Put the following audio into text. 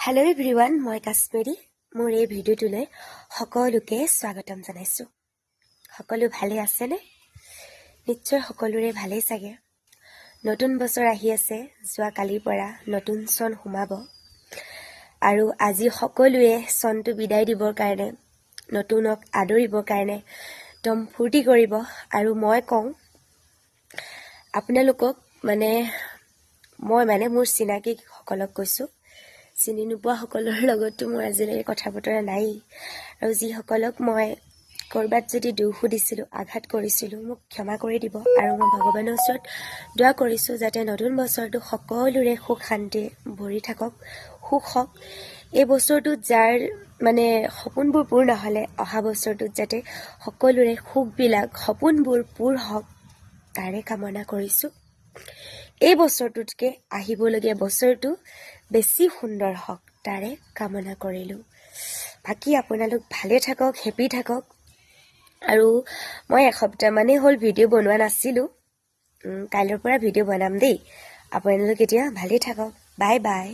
Hello' everyone, মই কাশ্মীৰী। মোৰ এই ভিডিঅ'টোলৈ সকলোকে স্বাগতম জনাইছোঁ। সকলো ভালে আছেনে? নিশ্চয় সকলোৰে ভালেই চাগে। নতুন বছৰ আহি আছে, যোৱা কালিৰ পৰা নতুন চন সোমাব আৰু আজি সকলোৱে চনটো বিদায় দিবৰ কাৰণে, নতুনক আদৰিবৰ কাৰণে একদম ফূৰ্তি কৰিব। আৰু মই কওঁ আপোনালোকক মই মোৰ চিনাকিসকলক কৈছোঁ, চিনি নোপোৱা সকলৰ লগতো মোৰ আজিলৈকে কথা বতৰা নাই। আৰু যিসকলক মই ক'ৰবাত যদি দুখো দিছিলোঁ, আঘাত কৰিছিলোঁ, মোক ক্ষমা কৰি দিব। আৰু মই ভগৱানৰ ওচৰত দোৱা কৰিছোঁ যাতে নতুন বছৰটো সকলোৰে সুখ শান্তি ভৰি থাকক, সুখ হওক। এই বছৰটোত যাৰ সপোনবোৰ পূৰ নহ'লে, অহা বছৰটোত যাতে সকলোৰে সুখবিলাক, সপোনবোৰ পূৰ হওক, তাৰে কামনা কৰিছোঁ। এই বছৰটোতকৈ আহিবলগীয়া বছৰটো বেছি সুন্দৰ হওক, তাৰে কামনা কৰিলোঁ। বাকী আপোনালোক ভালে থাকক, হেপী থাকক। আৰু মই এসপ্তাহমানেই হ'ল ভিডিঅ' বনোৱা নাছিলোঁ। কাইলৈৰ পৰা ভিডিঅ' বনাম দেই। আপোনালোক এতিয়া ভালেই থাকক। Bye bye.